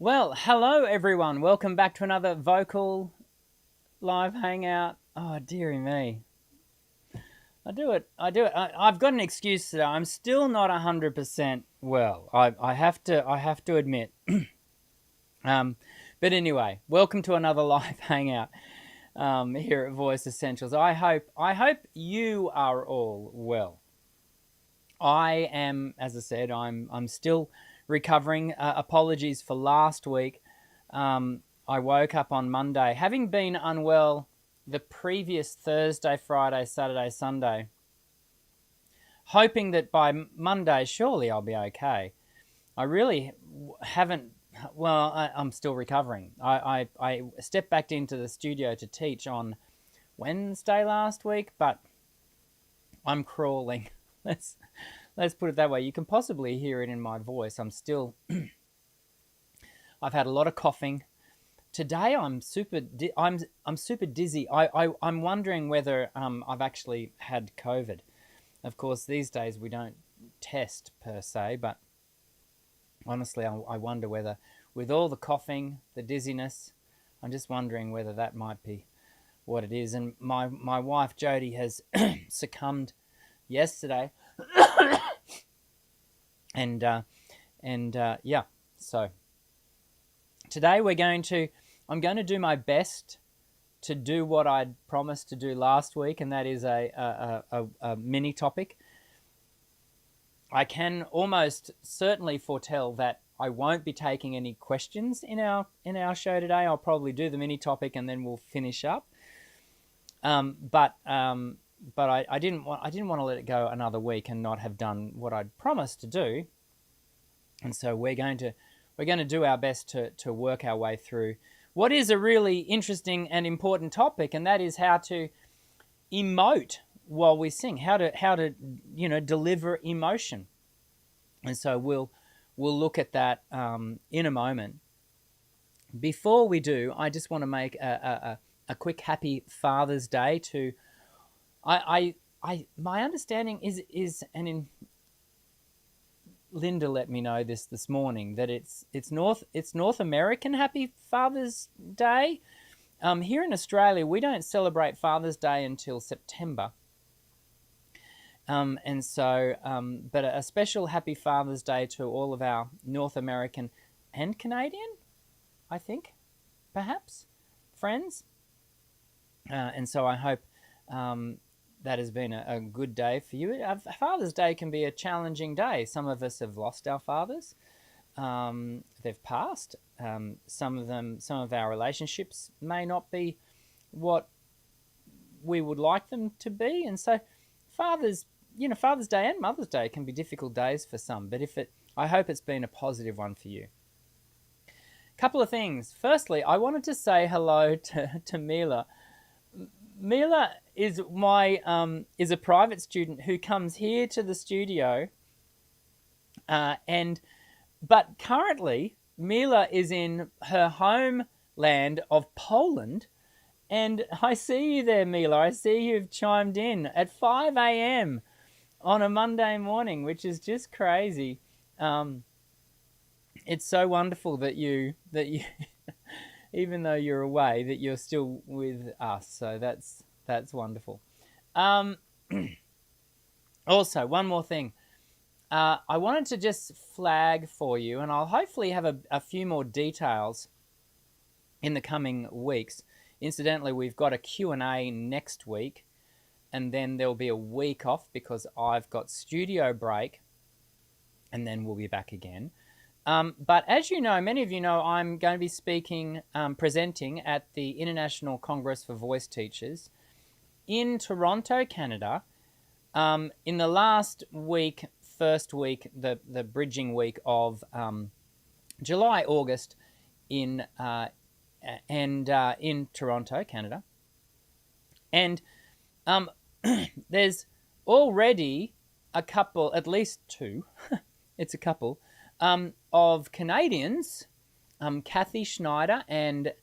Well, hello everyone. Welcome back to another vocal live hangout. Oh, dearie me. I do it. I've got an excuse today. I'm still not 100% well. I have to admit. Um, but anyway, welcome to another live hangout here at Voice Essentials. I hope you are all well. I am, as I said, I'm still recovering. Apologies for last week. I woke up on Monday, having been unwell the previous Thursday, Friday, Saturday, Sunday, hoping that by Monday, surely I'll be okay. I really haven't. Well, I'm still recovering. I stepped back into the studio to teach on Wednesday last week, but I'm crawling. Let's put it that way. You can possibly hear it in my voice. I'm still. I've had a lot of coughing. Today I'm super. I'm super dizzy. I'm wondering whether I've actually had COVID. Of course, these days we don't test per se, but honestly, I wonder whether, with all the coughing, the dizziness, I'm just wondering whether that might be what it is. And my wife Jody has succumbed yesterday, and yeah. So today I'm going to do my best to do what I'd promised to do last week, and that is a mini topic. I can almost certainly foretell that I won't be taking any questions in our show today. I'll probably do the mini topic and then we'll finish up. But I didn't want to let it go another week and not have done what I'd promised to do. And so we're going to do our best to work our way through what is a really interesting and important topic, and that is how to emote while we sing, how to deliver emotion. And so we'll look at that in a moment. Before we do, I just want to make a quick happy Father's Day to my understanding is Linda let me know this morning that it's North American Happy Father's Day. Here in Australia, we don't celebrate Father's Day until September. And so, but a special Happy Father's Day to all of our North American and Canadian, I think, perhaps, friends. And so I hope that has been a good day for you. Father's Day can be a challenging day. Some of us have lost our fathers. They've passed. Some of our relationships may not be what we would like them to be. And so Father's Day and Mother's Day can be difficult days for some, but I hope it's been a positive one for you. Couple of things. Firstly, I wanted to say hello to Mila. Mila is is a private student who comes here to the studio, but currently Mila is in her homeland of Poland, and I see you there, Mila. I see you've chimed in at 5 a.m. on a Monday morning, which is just crazy. It's so wonderful that you even though you're away, that you're still with us. So that's wonderful. Also, one more thing. I wanted to just flag for you, and I'll hopefully have a few more details in the coming weeks. Incidentally, we've got a Q&A next week, and then there'll be a week off because I've got studio break, and then we'll be back again. But as you know, many of you know, I'm going to be presenting at the International Congress for Voice Teachers in Toronto, Canada. In the last week, first week, the bridging week of July, August in Toronto, Canada. And there's already a couple, at least two, it's a couple, of Canadians, Kathy Schneider and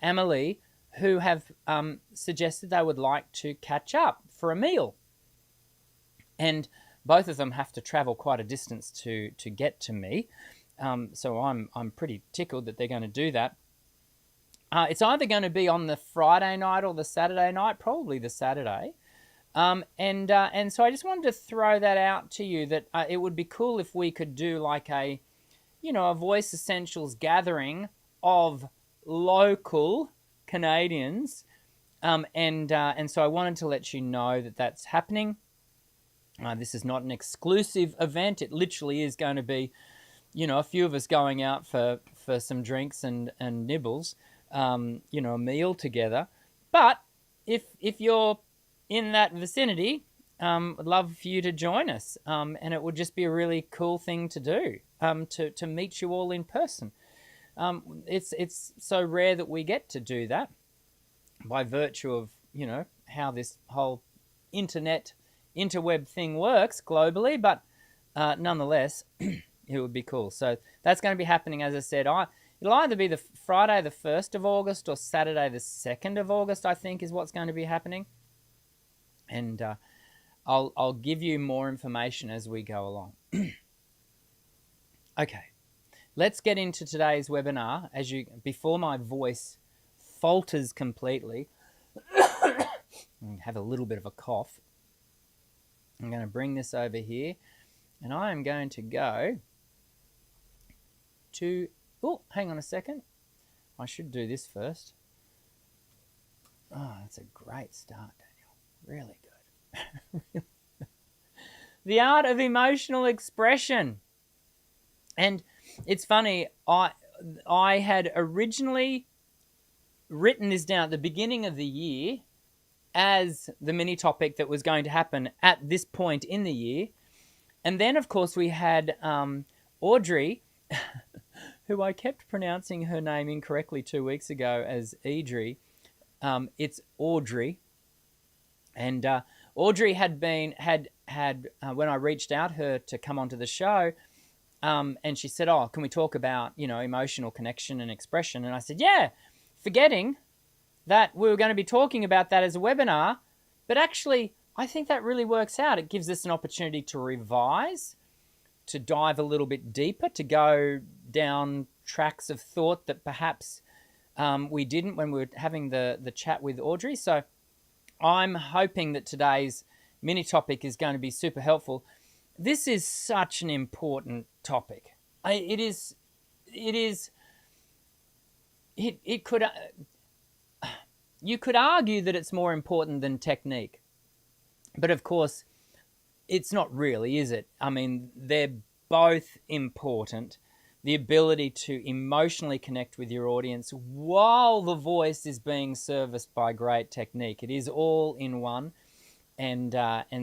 Emily, who have suggested they would like to catch up for a meal. And both of them have to travel quite a distance to get to me. So I'm pretty tickled that they're going to do that. It's either going to be on the Friday night or the Saturday night, probably the Saturday. And so I just wanted to throw that out to you, that it would be cool if we could do like a Voice Essentials gathering of local Canadians. And so I wanted to let you know that that's happening. This is not an exclusive event. It literally is going to be, a few of us going out for some drinks and nibbles, a meal together. But if you're in that vicinity, I'd love for you to join us. And it would just be a really cool thing to do, to meet you all in person. It's so rare that we get to do that by virtue of, how this whole interweb thing works globally. But nonetheless, it would be cool. So that's going to be happening, as I said. It'll either be the Friday the 1st of August or Saturday the 2nd of August, I think, is what's going to be happening. And I'll give you more information as we go along. Okay, let's get into today's webinar. Before my voice falters completely, I have a little bit of a cough. I'm going to bring this over here, and I am going to go to... Oh, hang on a second. I should do this first. Oh, that's a great start, Daniel. Really good. The art of emotional expression. And it's funny, I had originally written this down at the beginning of the year as the mini topic that was going to happen at this point in the year. And then, of course, we had Audrey, who I kept pronouncing her name incorrectly 2 weeks ago as Edrie. It's Audrey. And Audrey had when I reached out her to come onto the show, and she said, "Oh, can we talk about emotional connection and expression?" And I said, "Yeah," forgetting that we were going to be talking about that as a webinar. But actually, I think that really works out. It gives us an opportunity to revise, to dive a little bit deeper, to go down tracks of thought that perhaps we didn't when we were having the chat with Audrey. So I'm hoping that today's mini topic is going to be super helpful. This is such an important topic. You could argue that it's more important than technique, but of course it's not really, is it? I mean, they're both important. The ability to emotionally connect with your audience while the voice is being serviced by great technique. It is all in one. And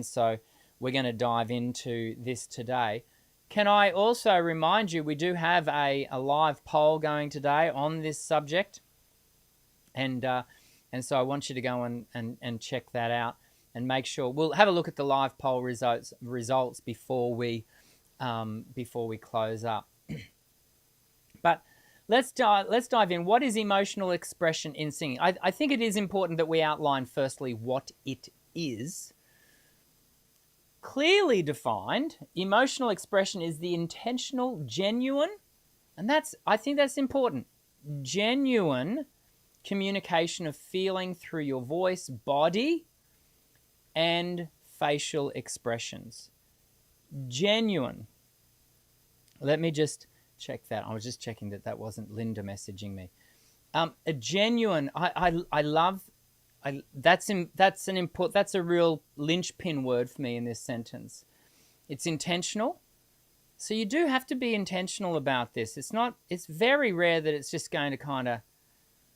so we're going to dive into this today. Can I also remind you, we do have a live poll going today on this subject. And so I want you to go and check that out and make sure. We'll have a look at the live poll results before we close up. But let's dive in. What is emotional expression in singing? I think it is important that we outline firstly what it is. Clearly defined, emotional expression is the intentional, genuine, and I think that's important, genuine communication of feeling through your voice, body, and facial expressions. Genuine. Let me just check that. I was just checking that wasn't Linda messaging me. A genuine. I love. That's a real linchpin word for me in this sentence. It's intentional. So you do have to be intentional about this. It's very rare that it's just going to kind of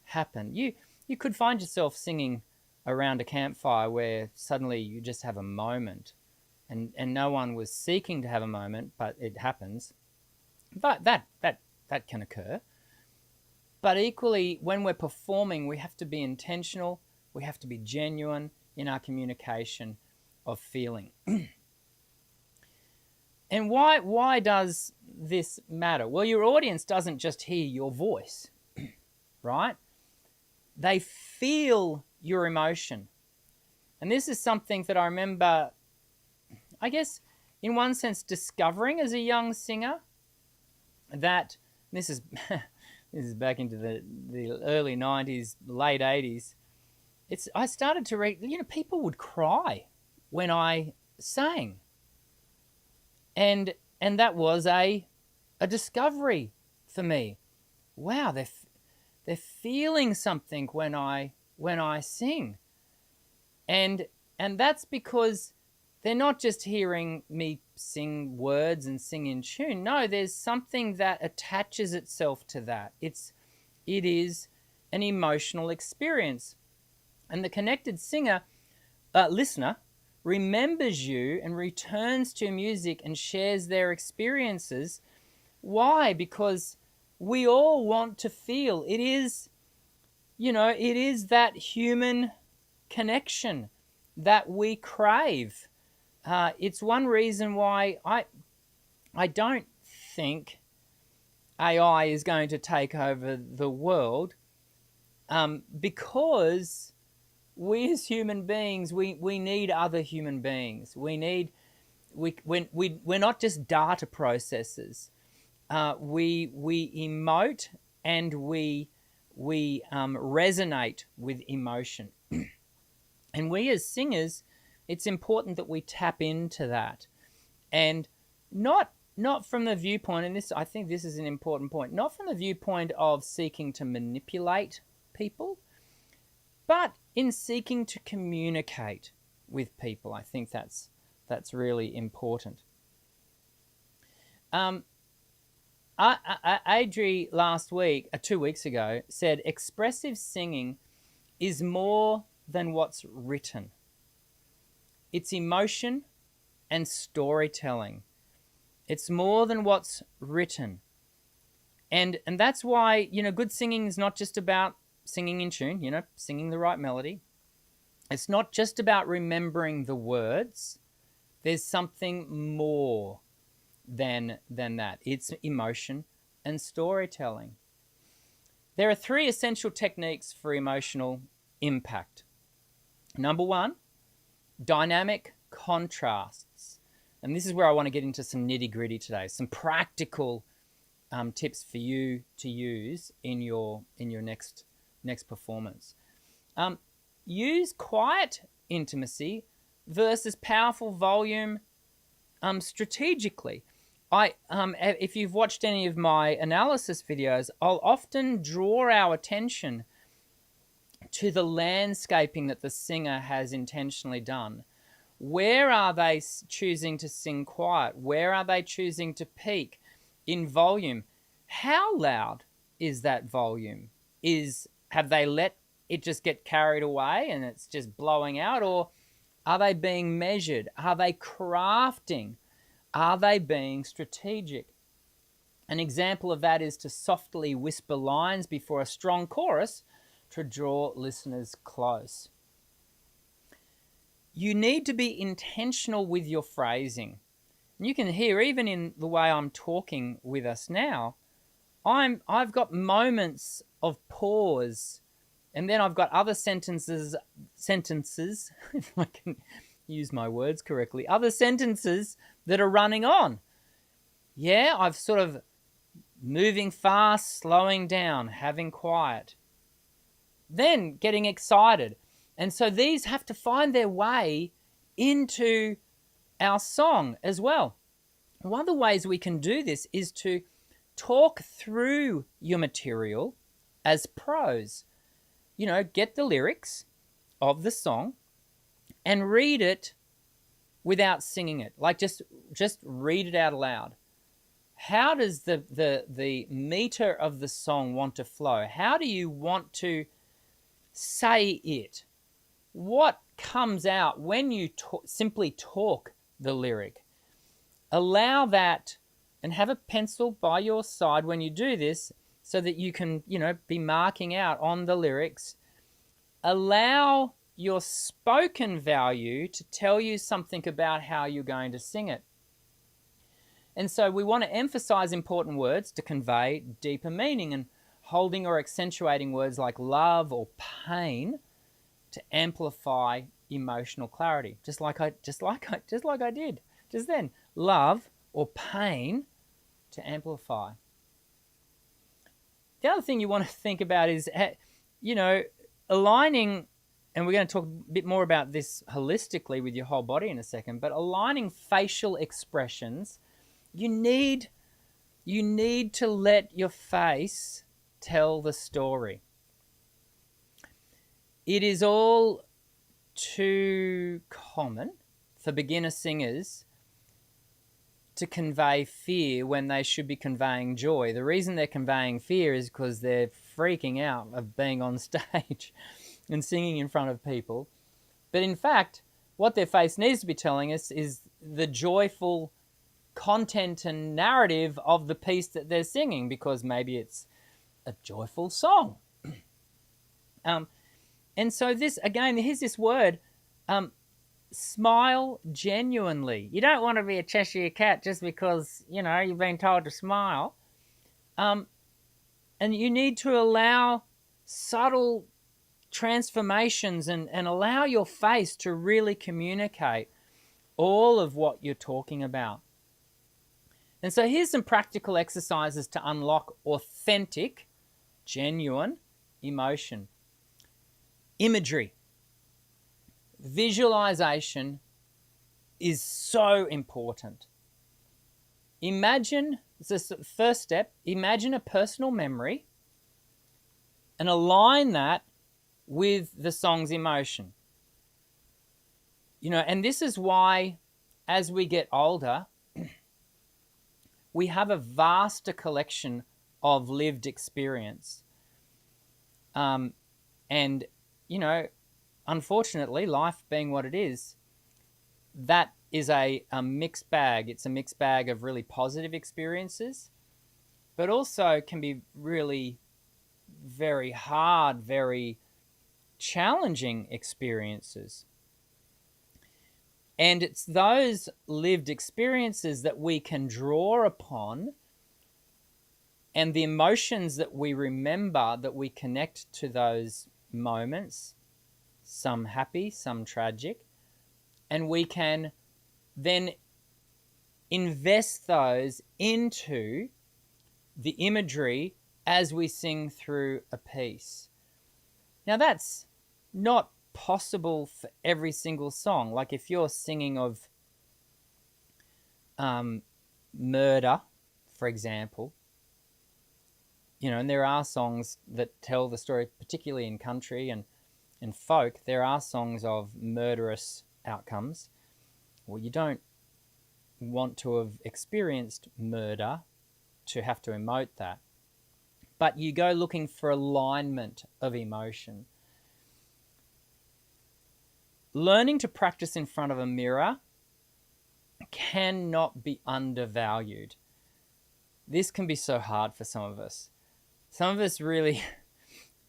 happen. You could find yourself singing around a campfire where suddenly you just have a moment, and no one was seeking to have a moment, but it happens. But that can occur. But equally, when we're performing, we have to be intentional. We have to be genuine in our communication of feeling. And why does this matter? Well, your audience doesn't just hear your voice, right? They feel your emotion. And this is something that I remember, I guess, in one sense, discovering as a young singer. that this is this is back into the early 90s, late 80s. I started to read, people would cry when I sang. And that was a discovery for me. Wow, they're feeling something when I sing. And that's because they're not just hearing me sing words and sing in tune. No, there's something that attaches itself to that. It is an emotional experience. And the connected listener remembers you and returns to music and shares their experiences. Why? Because we all want to feel. It is that human connection that we crave. It's one reason why I don't think AI is going to take over the world, because we as human beings, we need other human beings. We're not just data processors. We emote and we resonate with emotion. And we as singers, it's important that we tap into that, and not from the viewpoint, and I think this is an important point, not from the viewpoint of seeking to manipulate people, but in seeking to communicate with people. I think that's really important. Edrie last week, 2 weeks ago, said expressive singing is more than what's written. It's emotion and storytelling. It's more than what's written. And that's why, good singing is not just about singing in tune, singing the right melody. It's not just about remembering the words. There's something more than that. It's emotion and storytelling. There are 3 essential techniques for emotional impact. Number 1, dynamic contrasts. And this is where I want to get into some nitty-gritty today, some practical tips for you to use in your next performance. Use quiet intimacy versus powerful volume strategically. If you've watched any of my analysis videos, I'll often draw our attention to the landscaping that the singer has intentionally done. Where are they choosing to sing quiet? Where are they choosing to peak in volume? How loud is that volume? Have they let it just get carried away and it's just blowing out? Or are they being measured? Are they crafting? Are they being strategic? An example of that is to softly whisper lines before a strong chorus to draw listeners close. You need to be intentional with your phrasing. And you can hear, even in the way I'm talking with us now, I've got moments of pause, and then I've got other sentences, if I can use my words correctly, other sentences that are running on. Yeah, I've sort of moving fast, slowing down, having quiet, then getting excited. And so these have to find their way into our song as well. One of the ways we can do this is to talk through your material as prose. Get the lyrics of the song and read it without singing it. Like just read it out loud. How does the meter of the song want to flow? How do you want to say it? What comes out when you simply talk the lyric? Allow that, and have a pencil by your side when you do this so that you can, be marking out on the lyrics. Allow your spoken value to tell you something about how you're going to sing it. And so we want to emphasize important words to convey deeper meaning, and holding or accentuating words like love or pain to amplify emotional clarity, just like I did just then. Love or pain to amplify. the other thing you want to think about is, aligning, and we're going to talk a bit more about this holistically with your whole body in a second, but aligning facial expressions, you need to let your face tell the story. It is all too common for beginner singers to convey fear when they should be conveying joy. The reason they're conveying fear is because they're freaking out of being on stage and singing in front of people. But in fact, what their face needs to be telling us is the joyful content and narrative of the piece that they're singing, because maybe it's a joyful song. And so this, again, here's this word, smile genuinely. You don't want to be a Cheshire cat just because, you've been told to smile. And you need to allow subtle transformations and allow your face to really communicate all of what you're talking about. And so here's some practical exercises to unlock authentic, genuine emotion. Imagery. Visualization is so important. Imagine, this is the first step, imagine a personal memory and align that with the song's emotion. And this is why, as we get older, we have a vaster collection of lived experience. And unfortunately, life being what it is, that is a mixed bag. It's a mixed bag of really positive experiences, but also can be really very hard, very challenging experiences. And it's those lived experiences that we can draw upon, and the emotions that we remember, that we connect to those moments, some happy, some tragic, and we can then invest those into the imagery as we sing through a piece. Now, that's not possible for every single song. Like if you're singing of murder, for example, and there are songs that tell the story, particularly in country and folk, there are songs of murderous outcomes. Well, you don't want to have experienced murder to have to emote that. But you go looking for alignment of emotion. Learning to practice in front of a mirror cannot be undervalued. This can be so hard for some of us. Some of us really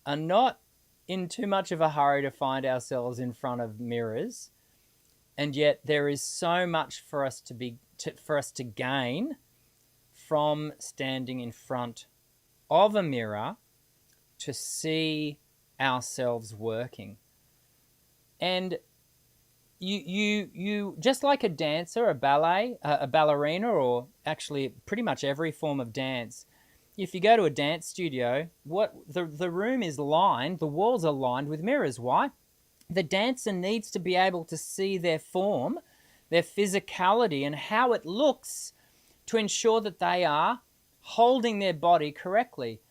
are not in too much of a hurry to find ourselves in front of mirrors, and yet there is so much for us to gain from standing in front of a mirror to see ourselves working. And you just like a dancer, a ballerina, or actually pretty much every form of dance, if you go to a dance studio, the room is lined, the walls are lined with mirrors. Why? The dancer needs to be able to see their form, their physicality, and how it looks to ensure that they are holding their body correctly.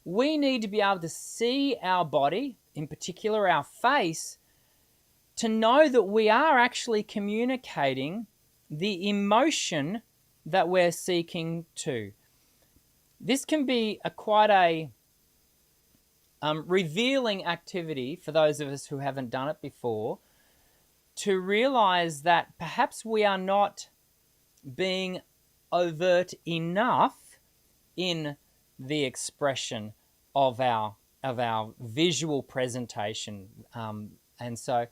We need to be able to see our body, in particular our face, to know that we are actually communicating the emotion that we're seeking to. This can be quite a revealing activity for those of us who haven't done it before, to realize that perhaps we are not being overt enough in the expression of our visual presentation, and so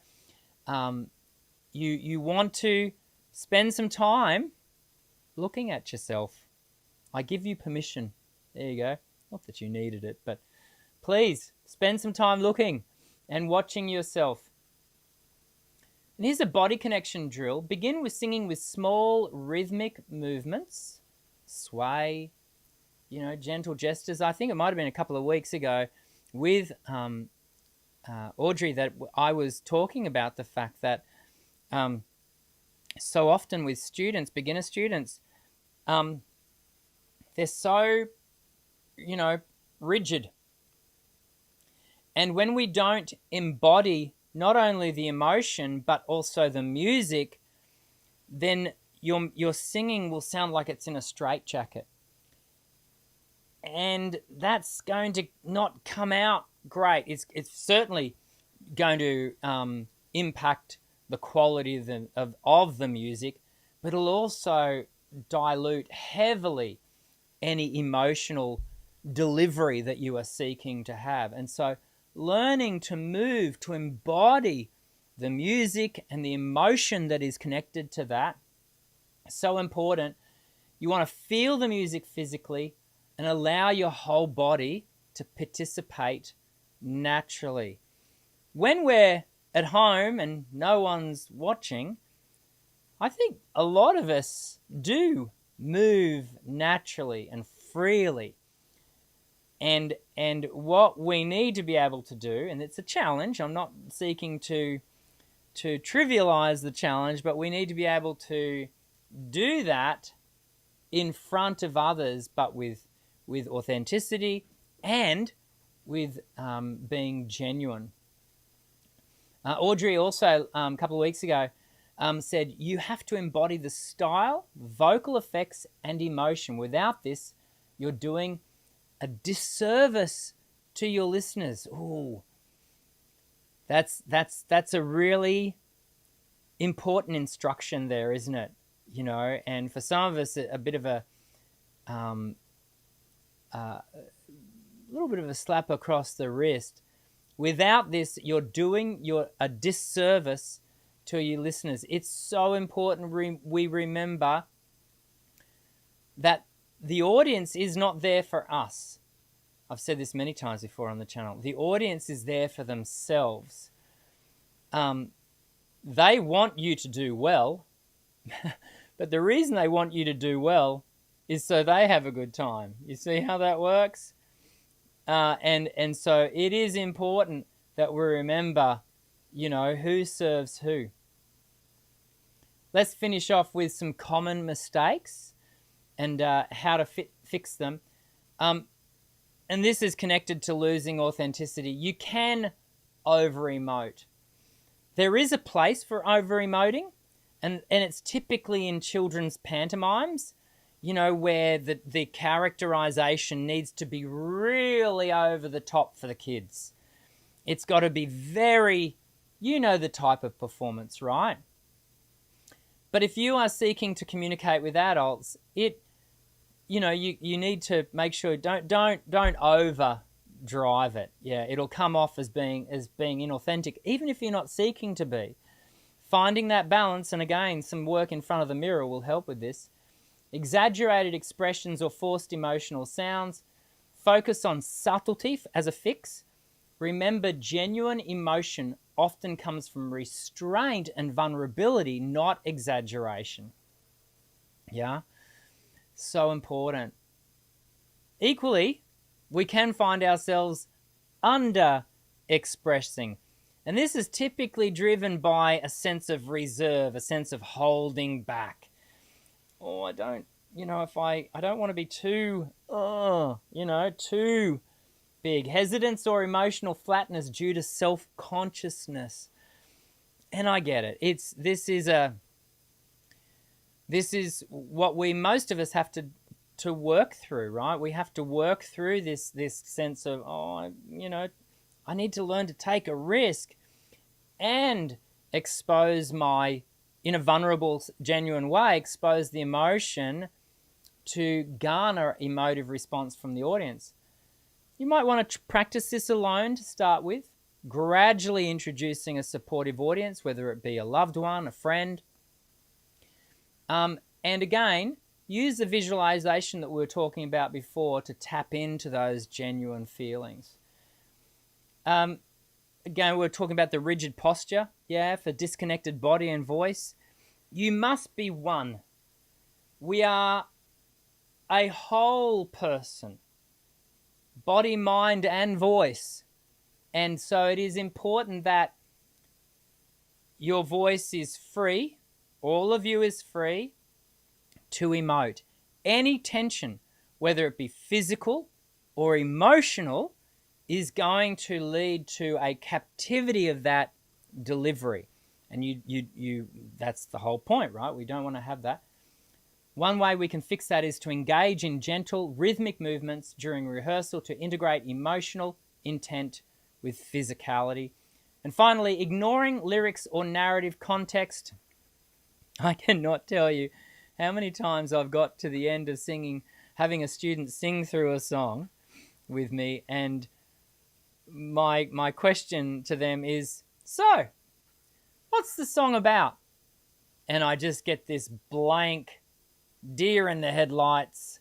you want to spend some time looking at yourself. I give you permission. There you go. Not that you needed it, but please spend some time looking and watching yourself. And here's a body connection drill. Begin with singing with small rhythmic movements. Sway, gentle gestures. I think it might have been a couple of weeks ago with Audrey that I was talking about the fact that so often with students, beginner students, they're so, rigid. And when we don't embody not only the emotion but also the music, then your singing will sound like it's in a straitjacket. And that's going to not come out great. It's certainly going to impact the quality of the music, but it'll also dilute heavily any emotional delivery that you are seeking to have. And so learning to move, to embody the music and the emotion that is connected to that, so important. You want to feel the music physically and allow your whole body to participate naturally. When we're at home and no one's watching, I think a lot of us do move naturally and freely. And what we need to be able to do, and it's a challenge, I'm not seeking to trivialize the challenge, but we need to be able to do that in front of others, but with authenticity and with being genuine. Audrey also, a couple of weeks ago, said you have to embody the style, vocal effects, and emotion. Without this, you're doing a disservice to your listeners. Ooh, that's a really important instruction there, isn't it? And for some of us, a bit of a little bit of a slap across the wrist. Without this, you're doing a disservice to your listeners. It's so important we remember that the audience is not there for us. I've said this many times before on the channel. The audience is there for themselves. They want you to do well, but the reason they want you to do well is so they have a good time. You see how that works? And so it is important that we remember, who serves who. Let's finish off with some common mistakes and how to fix them. And this is connected to losing authenticity. You can over-emote. There is a place for over-emoting, and it's typically in children's pantomimes, where the characterization needs to be really over the top for the kids. It's got to be very, the type of performance, right? But if you are seeking to communicate with adults, you need to make sure don't over drive it. Yeah, it'll come off as being inauthentic, even if you're not seeking to be. Finding that balance, and again, some work in front of the mirror will help with this. Exaggerated expressions or forced emotional sounds. Focus on subtlety as a fix. Remember, genuine emotion often comes from restraint and vulnerability, not exaggeration. Yeah, so important. Equally, we can find ourselves under-expressing. And this is typically driven by a sense of reserve, a sense of holding back. Oh, I don't want to be too big. Hesitance or emotional flatness due to self-consciousness. And I get it. This is what most of us have to work through, right? We have to work through this sense of, I need to learn to take a risk and expose in a vulnerable, genuine way, expose the emotion to garner emotive response from the audience. You might want to practice this alone to start with, gradually introducing a supportive audience, whether it be a loved one, a friend. And again, use the visualization that we were talking about before to tap into those genuine feelings. Again, we're talking about the rigid posture, for disconnected body and voice. You must be one. We are a whole person, body, mind, and voice. And so it is important that your voice is free, all of you is free to emote. Any tension, whether it be physical or emotional, is going to lead to a captivity of that delivery. And that's the whole point, right? We don't want to have that. One way we can fix that is to engage in gentle rhythmic movements during rehearsal to integrate emotional intent with physicality. And finally, ignoring lyrics or narrative context. I cannot tell you how many times I've got to the end of singing, having a student sing through a song with me, and my question to them is, so, what's the song about? And I just get this blank deer in the headlights.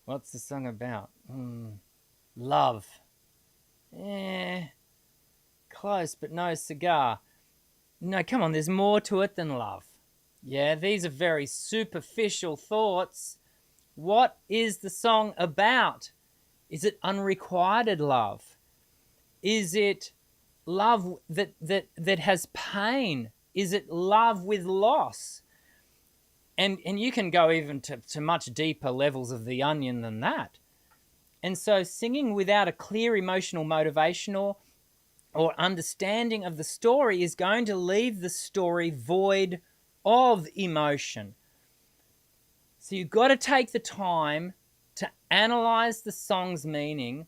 What's the song about? Love. Close, but no cigar. No, come on, there's more to it than love. Yeah, these are very superficial thoughts. What is the song about? Is it unrequited love? Is it love that has pain? Is it love with loss? And you can go even to much deeper levels of the onion than that. And so singing without a clear emotional motivation or understanding of the story is going to leave the story void of emotion. So you've got to take the time to analyze the song's meaning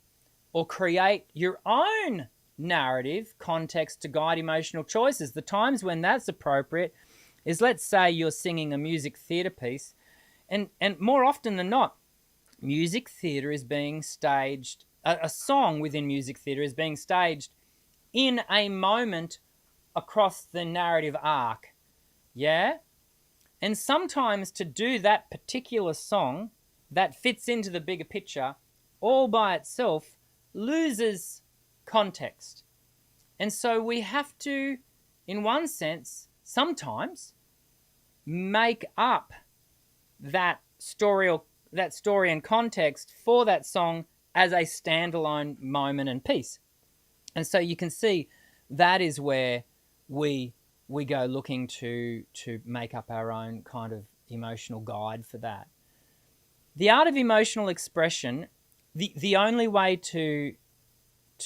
or create your own narrative context to guide emotional choices. The times when that's appropriate is, let's say you're singing a music theatre piece, and more often than not, music theatre is being staged, a song within music theatre is being staged in a moment across the narrative arc. Yeah? And sometimes to do that particular song that fits into the bigger picture all by itself loses context. And so we have to, in one sense, sometimes make up that story and context for that song as a standalone moment and piece. And so you can see that is where we go looking to make up our own kind of emotional guide for that. The art of emotional expression, the only way to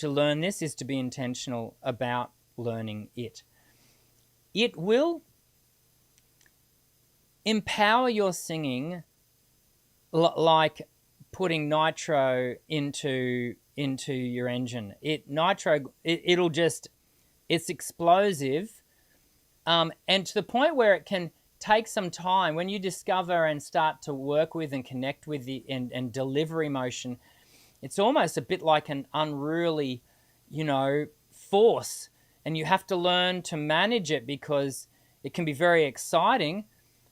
learn this is to be intentional about learning it. It will empower your singing like putting nitro into your engine. It's explosive, and to the point where it can take some time. When you discover and start to work with and connect with and deliver emotion, it's almost a bit like an unruly, force, and you have to learn to manage it because it can be very exciting,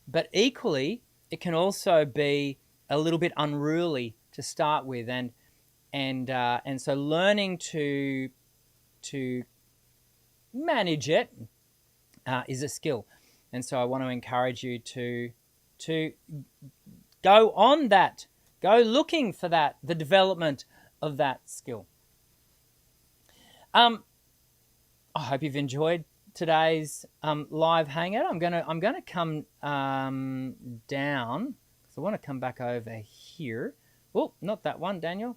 but equally it can also be a little bit unruly to start with, and so learning to manage it is a skill. And so I want to encourage you to go on that, go looking for that, the development of that skill. I hope you've enjoyed today's live hangout. I'm gonna come down. So I want to come back over here. Oh, not that one, Daniel.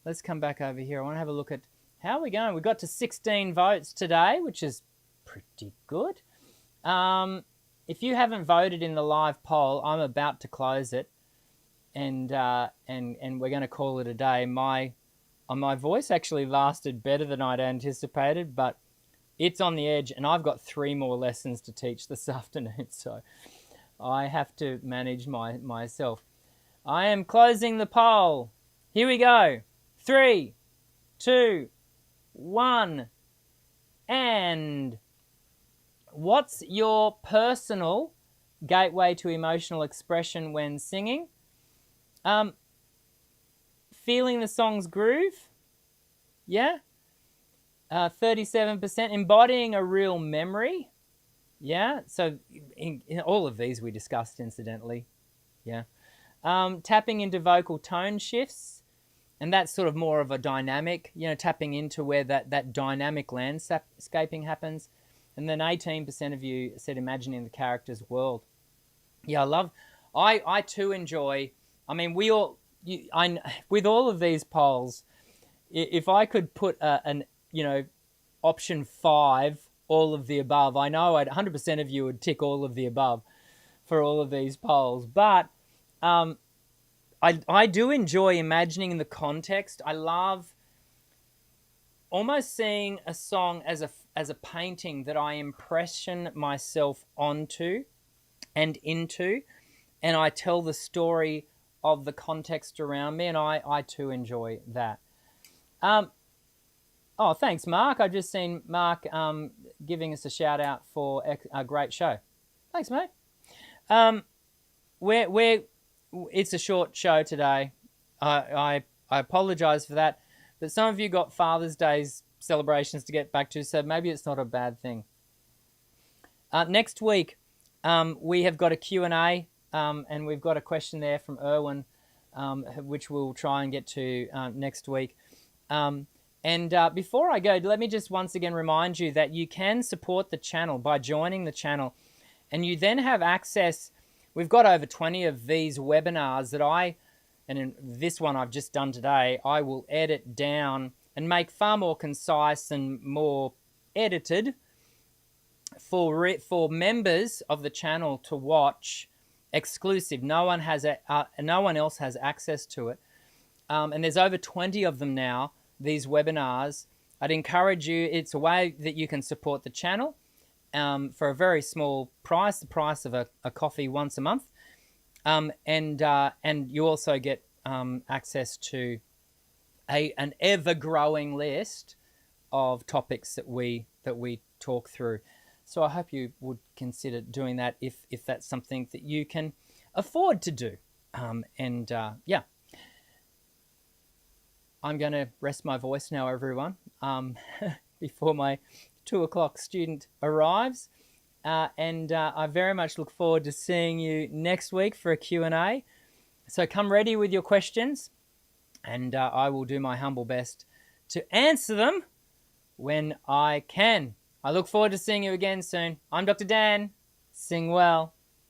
Let's come back over here. I want to have a look at how we're going. We got to 16 votes today, which is pretty good. If you haven't voted in the live poll, I'm about to close it, and we're going to call it a day. My voice actually lasted better than I'd anticipated, but it's on the edge, and I've got 3 more lessons to teach this afternoon, so I have to manage myself. I am closing the poll. Here we go. 3, 2, 1, and what's your personal gateway to emotional expression when singing? Feeling the song's groove? Yeah? 37%. Embodying a real memory? Yeah? So in all of these we discussed, incidentally. Yeah? tapping into vocal tone shifts, and that's sort of more of a dynamic, tapping into where that dynamic landscaping happens. And then 18% of you said imagining the character's world. Yeah, I too enjoy, with all of these polls, if I could put option 5, all of the above, I know 100% of you would tick all of the above for all of these polls. But I do enjoy imagining in the context. I love almost seeing a song as a painting that I impression myself onto and into, and I tell the story of the context around me, and I too enjoy that. Oh, thanks, Mark. I've just seen Mark giving us a shout out for a great show. Thanks, mate. It's a short show today. I apologise for that, but some of you got Father's Day's celebrations to get back to, so maybe it's not a bad thing. Next week, we have got a Q&A, and we've got a question there from Erwin, which we'll try and get to next week. And before I go, let me just once again remind you that you can support the channel by joining the channel, and you then have access. We've got over 20 of these webinars and in this one I've just done today, I will edit down and make far more concise and more edited for members of the channel to watch, exclusive. No one else has access to it, and there's over 20 of them now. These webinars, I'd encourage you. It's a way that you can support the channel for a very small price, the price of a coffee once a month, and you also get access to an ever-growing list of topics that we talk through. So I hope you would consider doing that if that's something that you can afford to do. Yeah. I'm going to rest my voice now, everyone, before my 2 o'clock student arrives. I very much look forward to seeing you next week for a Q&A. So come ready with your questions, and I will do my humble best to answer them when I can. I look forward to seeing you again soon. I'm Dr. Dan. Sing well.